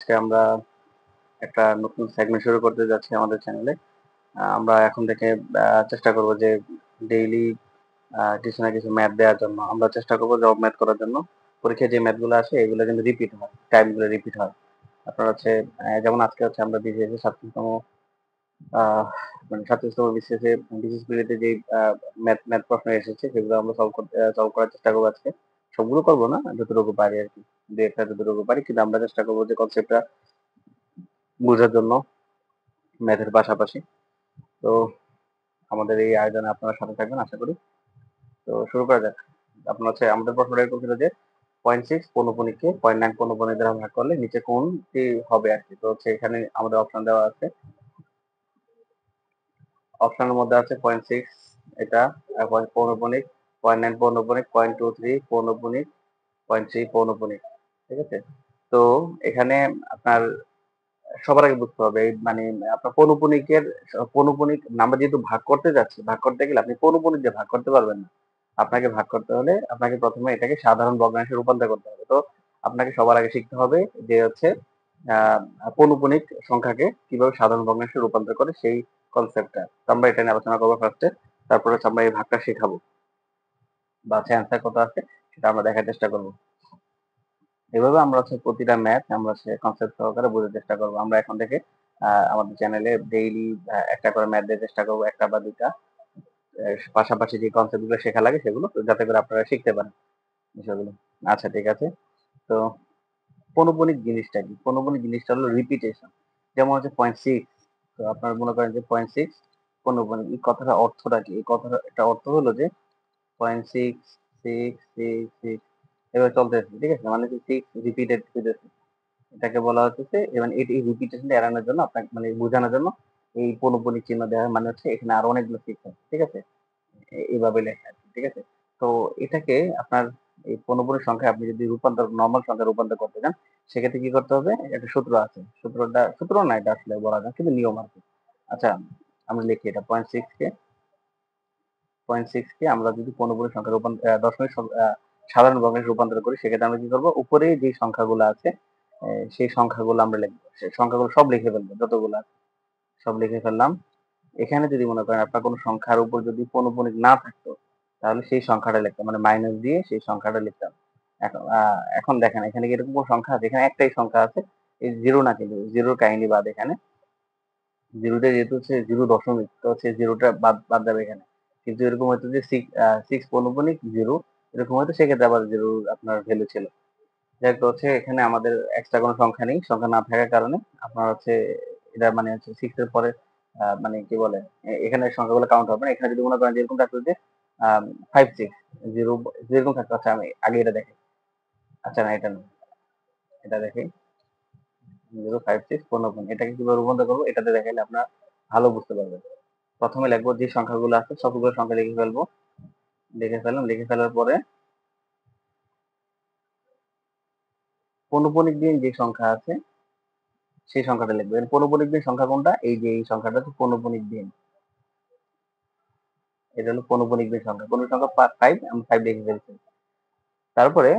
আজকে আমরা একটা নতুন সেগমেন্ট শুরু করতে যাচ্ছি আমাদের চ্যানেলে। আমরা এখন থেকে চেষ্টা করব যে ডেইলি কিছু না কিছু ম্যাথ দেওয়ার জন্য আমরা চেষ্টা করব জব ম্যাথ করার জন্য। পরীক্ষায় যে ম্যাথগুলো আসে এগুলো কিন্তু রিপিট হয়, টাইমগুলো রিপিট হয়। আপনার হচ্ছে যেমন আজকে হচ্ছে আমরা বিসিএস এর 37তম মানে 37তম বিসিএস পিরিয়ডে যে ম্যাথ ম্যাথ প্রশ্ন এসেছে সেগুলো আমরা সলভ করার চেষ্টা করবো আজকে। সবগুলো করবো না, যতটুকু পারি আরকি। ২-১টা যতটুকু পারি, কিন্তু আমরা চেষ্টা করবো যে কনসেপ্টটা বোঝার জন্য ম্যাথের পাশাপাশি। তো আমাদের এই আয়োজনে আপনারা সাথে থাকবেন আশা করি। তো শুরু করা যাক। আপনার হচ্ছে আমাদের প্রশ্নটা এরকম ছিল যে 0.6 পৌনঃপুনিককে 0.9 পৌনঃপুনিক দ্বারা ভাগ করলে নিচে কোনটি হবে আরকি। তো হচ্ছে এখানে আমাদের অপশন দেওয়া আছে। অপশনের মধ্যে আছে 0.6 এটা, পৌনঃপুনিক, 0.9 পৌনঃপুনিক, 0.23 পৌনঃপুনিক, 0.3 পৌনঃপুনিক। ঠিক আছে? তো এখানে আপনার সবার আগে বুঝতে হবে এই মানে আপনার পৌনঃপুনিক আমরা যেহেতু ভাগ করতে যাচ্ছি, ভাগ করতে গেলে আপনি পৌনঃপুনিক দিয়ে ভাগ করতে পারবেন না। আপনাকে ভাগ করতে হলে আপনাকে প্রথমে এটাকে সাধারণ ভগ্নাংশে রূপান্তর করতে হবে। তো আপনাকে সবার আগে শিখতে হবে যে হচ্ছে আহ পৌনঃপুনিক সংখ্যাকে কিভাবে সাধারণ ভগ্নাংশে রূপান্তর করে সেই কনসেপ্টটা। তো আমরা এটা নিয়ে আলোচনা করবো ফার্স্টে। তারপরে হচ্ছে আমরা এই ভাগটা শেখাবো বা হচ্ছে অ্যান্সার কত আছে সেটা আমরা দেখার চেষ্টা করবো। এভাবে আমরা হচ্ছে প্রতিটা ম্যাথ আমরা হচ্ছে কনসেপ্ট সহকারে বোঝার চেষ্টা করবো। আমরা এখন থেকে আমাদের চ্যানেলে ডেইলি একটা করে ম্যাথ দেওয়ার চেষ্টা করবো, একটা বা দুইটা। পাশাপাশি যে কনসেপ্ট গুলো শেখা লাগে সেগুলো, তো যাতে করে আপনারা শিখতে পারেন বিষয়গুলো। আচ্ছা, ঠিক আছে। তো পৌনঃপুনিক জিনিসটা কি? পৌনঃপুনিক জিনিসটা হলো রিপিটেশন। যেমন হচ্ছে 0.6, তো আপনারা মনে করেন যে 0.6 পৌনঃপুনিক, এই কথাটা অর্থটা কি? এই কথাটা এটা অর্থ হলো যে 0.66666 এভাবে চলতেছে, ঠিক আছে? মানে কি 6 রিপিটেড হইতেছে। এটাকে বলা হচ্ছে এবং এই রিপিটেশনটা এড়ানোর জন্য আপনাকে মানে বোঝানোর জন্য এই পৌনঃপুনিক চিহ্ন দেওয়া হয়। মানে হচ্ছে এখানে আরো অনেকগুলো 6 আছে, ঠিক আছে? এভাবে লেখা আরকি, ঠিক আছে? তো এটাকে আপনার এই পৌনঃপুনিক সংখ্যায় আপনি যদি নরমাল সংখ্যায় রূপান্তর করতে চান, সেক্ষেত্রে কি করতে হবে? একটা সূত্র আছে। সূত্র না, এটা আসলে বলা যায় কিন্তু নিয়ম আরকি। আচ্ছা, আমরা লিখি এটা 0.6 কে আমরা যদি পৌনঃপুনিক সংখ্যা সাধারণ ভগ্নাংশে রূপান্তর করি, সেক্ষেত্রে আমরা কি করব? উপরে যে সংখ্যাগুলো আছে সেই সংখ্যাগুলো আমরা লিখবো। সেই সংখ্যাগুলো সব লিখে ফেলবো, যতগুলো আছে সব লিখে ফেললাম। এখানে যদি মনে করেন আপনার কোনো সংখ্যার উপর যদি পৌনঃপুনিক না থাকতো, তাহলে সেই সংখ্যাটা লিখতাম, মানে মাইনাস দিয়ে সেই সংখ্যাটা লিখতাম। এখন দেখেন এখানে কি এরকম কোনো সংখ্যা আছে? এখানে একটাই সংখ্যা আছে, এই জিরো না, কিন্তু জিরোর কাহিনী বাদ। এখানে জিরোটা যেহেতু হচ্ছে জিরো দশমিক, তো হচ্ছে জিরোটা বাদ বাদ যাবে এখানে। কিন্তু এরকম হয়তো যে সিক্স পৌনঃপুনিক জিরো, এরকম হয়তো, সেক্ষেত্রে আবার জিরো আপনার ভ্যালু ছিল। যাই হোক, তো হচ্ছে এখানে আমাদের এক্সট্রা কোনো সংখ্যা নেই। সংখ্যা না থাকার কারণে আপনার হচ্ছে এটা মানে হচ্ছে 6 এর পরে মানে কি বলে এখানে সংখ্যাগুলো কাউন্ট হবে না। এখানে যদি মনে করেন যে এরকম থাকতো যে 5 6 0 যেরকম থাকতো। আচ্ছা, আমি আগে এটা দেখি। আচ্ছা না, এটা না, এটা দেখি 0 5 6 15। এটাকে কিভাবে রূপান্তর করবো এটাতে দেখাইলে আপনারা ভালো বুঝতে পারবেন। প্রথমে লিখবো যে সংখ্যাগুলো আছে সবগুলো সংখ্যা লিখে ফেলবো। লিখে ফেললাম, লিখে ফেলার পরে পৌনঃপুনিক দিয়ে যে সংখ্যা আছে সেই সংখ্যাটা লিখবো। এর পৌনঃপুনিক দিন সংখ্যা কোনটা? এই যে এই সংখ্যাটা হচ্ছে পৌনঃপুনিক দিন। এটা হলো পৌনঃপুনিক দিন সংখ্যা। কোন সংখ্যা? 5, আমি 5 লিখে ফেলছি। তারপরে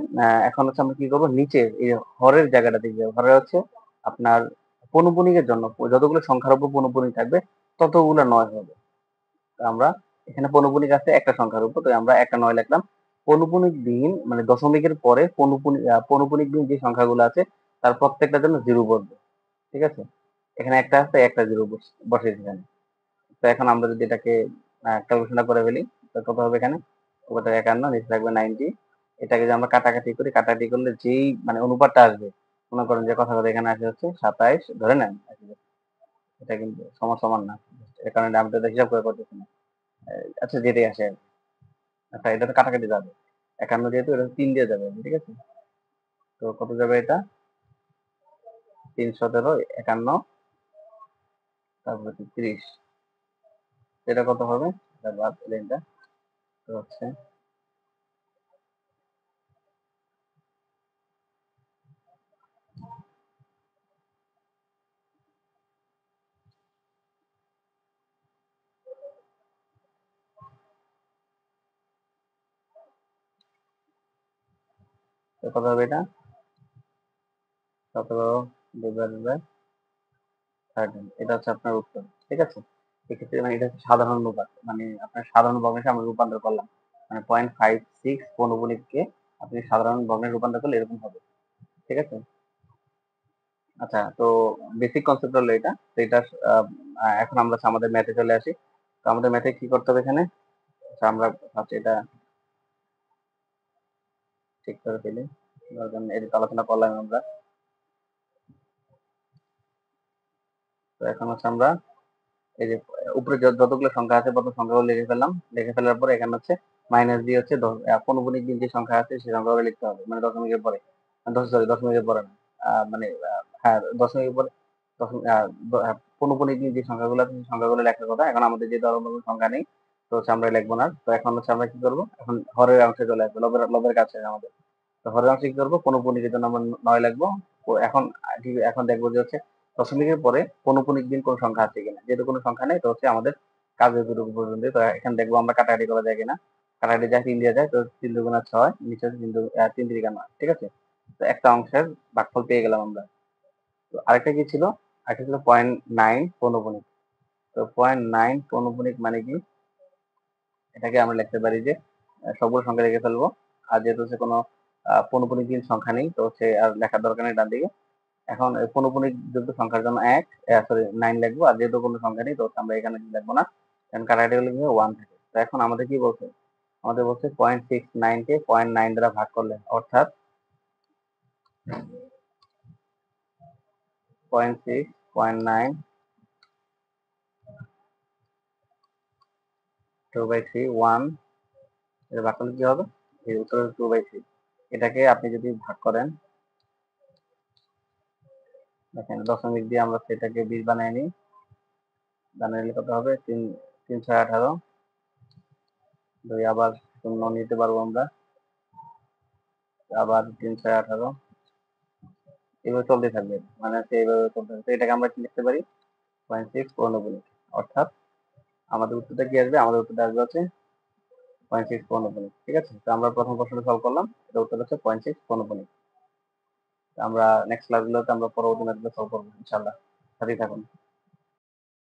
এখন হচ্ছে আমরা কি করবো? নিচে এই হরের জায়গাটা দিকে, হরে হচ্ছে আপনার পৌনঃপুনিকের জন্য যতগুলো সংখ্যার উপর পৌনঃপুনিক থাকবে ততগুলো 9 হবে। তো আমরা এখানে পৌনঃপুনিক আছে একটা সংখ্যার উপর, তো আমরা একটা 9 লিখলাম। পৌনঃপুনিক দিন মানে দশমিকের পরে পৌনঃপুনিক দিন যে সংখ্যাগুলো আছে তার প্রত্যেকটার জন্য 0 বসবে, ঠিক আছে? এখানে একটা আছে, একটা 0 বসিয়েছি এখানে। তো এখন আমরা যদি এটাকে ক্যালকুলেশনটা করে ফেলি, তো কত হবে এখানে? উপর থেকে 51, নিচে থাকবে 90। এটাকে যদি আমরা কাটাকাটি করি, কাটাকাটি করলে যেই মানে অনুপাতটা আসবে, মনে করেন যে কথা কথা এখানে আসে হচ্ছে 27 ধরে নেন। এটা কিন্তু সমান সমান না, এর কারণে আমি তো এটা হিসাব করে করতেছি না। আচ্ছা, যেটাই আসে আর কি। আচ্ছা, এটা তো কাটাকাটি যাবে। 51 যেহেতু এটা 3 দিয়ে যাবে, ঠিক আছে? তো কত যাবে এটা? 3 17 51, তারপরে 30। এটা কত হবে? এটা বাদ দিলে এটা তো হচ্ছে তো কত হবে এটা? 17 ডিভাইডেড বাই 13, এটা হচ্ছে আপনার উত্তর। ঠিক আছে? এক্ষেত্রে মানে এটা হচ্ছে সাধারণ অনুপাত, মানে আপনার সাধারণ ভগ্নাংশে আমরা রূপান্তর করলাম, মানে 0.56 পৌনপুনিককে আপনি সাধারণ ভগ্নে রূপান্তর করলে এরকম হবে। ঠিক আছে? আচ্ছা, তো বেসিক কনসেপ্ট হলো এটা। তো এটা এখন আমরা আমাদের ম্যাথে চলে আসি। তো আমাদের ম্যাথে কি করতে হবে এখানে? আচ্ছা, আমরা ফার্স্ট এটা ঠিক করে ফেলি। এটা তো আলোচনা করলাম আমরা। তো এখন হচ্ছে আমরা এই যে উপরে যতগুলো সংখ্যা আছে প্রথম সংখ্যাগুলো লিখে ফেললাম। লিখে ফেলার পরে এখানে হচ্ছে মাইনাস দিয়ে হচ্ছে পৌনপুনিক দিন যে সংখ্যা আছে সেই সংখ্যাগুলো লিখতে হবে, মানে দশমিকের পরে, দশমিকের পরে না, মানে হ্যাঁ দশমিকের পরে, পৌনপুনিক দিন যে সংখ্যাগুলো আছে সেই সংখ্যাগুলো লেখার কথা। এখন আমাদের যে ধরনের সংখ্যা নেই, তো হচ্ছে আমরা লিখবো না। তো এখন হচ্ছে আমরা কি করবো, এখন হরের অংশে চলে আসবো, লবের কাছে আমাদের। তো হরের অংশে কি করবো, পৌনপুনিকের জন্য আমরা 9 লিখবো। এখন এখন দেখবো যে হচ্ছে দশমিকের পরে পৌনপুনিক দিন কোন সংখ্যা আছে কিনা। যেহেতু কোনো সংখ্যা নেই, তো হচ্ছে আমাদের কাজ এতটুকু পর্যন্ত। তো এখানে দেখবো আমরা কাটাকাটি করা যায় কিনা। কাটাকাটি যায় 3 দিয়ে যায়, তো 3 দুগুণা 6, নিচে হচ্ছে 3 3 9। ঠিক আছে? তো একটা অংশের ভাগফল পেয়ে গেলাম আমরা। তো আরেকটা কি ছিল, আরেকটা ছিল 0.9 পৌনপুনিক। তো 0.9 পৌনপুনিক মানে কি, এটাকে আমরা লিখতে পারি যে সবগুলো সংখ্যা লিখে ফেলবো। আর যেহেতু হচ্ছে কোনো পৌনপুনিক দিন সংখ্যা নেই, তো হচ্ছে আর লেখার দরকার নেই ডান দিকে। এখন পৌনপুনিক যুক্ত সংখ্যার জন্য 9 লিখবো। আর যেহেতু কোনো সংখ্যা নেই, তো আমরা এখানে লিখবো না, কারণ কাটাকাটি হলে কি 1 থাকে। তো এখন আমাদের কি বলছে, আমাদের বলছে 0.69 কে 0.9 দ্বারা ভাগ করলে, অর্থাৎ 0.6, 0.9, 2/3, 1, এটা ভাগ করলে কি হবে, এর উত্তর 2/3। এটাকে আপনি যদি ভাগ করেন, দেখেন দশমিক দিয়ে আমরা সেটাকে 20 বানিয়ে নিই। বানিয়ে নিলে কত হবে, 3 6 18, 2 আবার শূন্য নিতে পারবো আমরা, আবার 3 6 18, এভাবে চলতে থাকবে, মানে হচ্ছে এইভাবে চলতে থাকবে। তো এটাকে আমরা কি লিখতে পারি, 0.6 পৌনপুনিক। অর্থাৎ আমাদের উত্তরটা কি আসবে, আমাদের উত্তরটা আসবে হচ্ছে 0.6 পৌনপুনিক। ঠিক আছে? তো আমরা প্রথম প্রশ্নটা সলভ করলাম, এটা উত্তর হচ্ছে 0.6 পৌনপুনিক। আমরা নেক্সট ক্লাসগুলোতে আমরা পরবর্তী ম্যাথগুলো সলভ করবো ইনশাআল্লাহ। সাথেই থাকুন।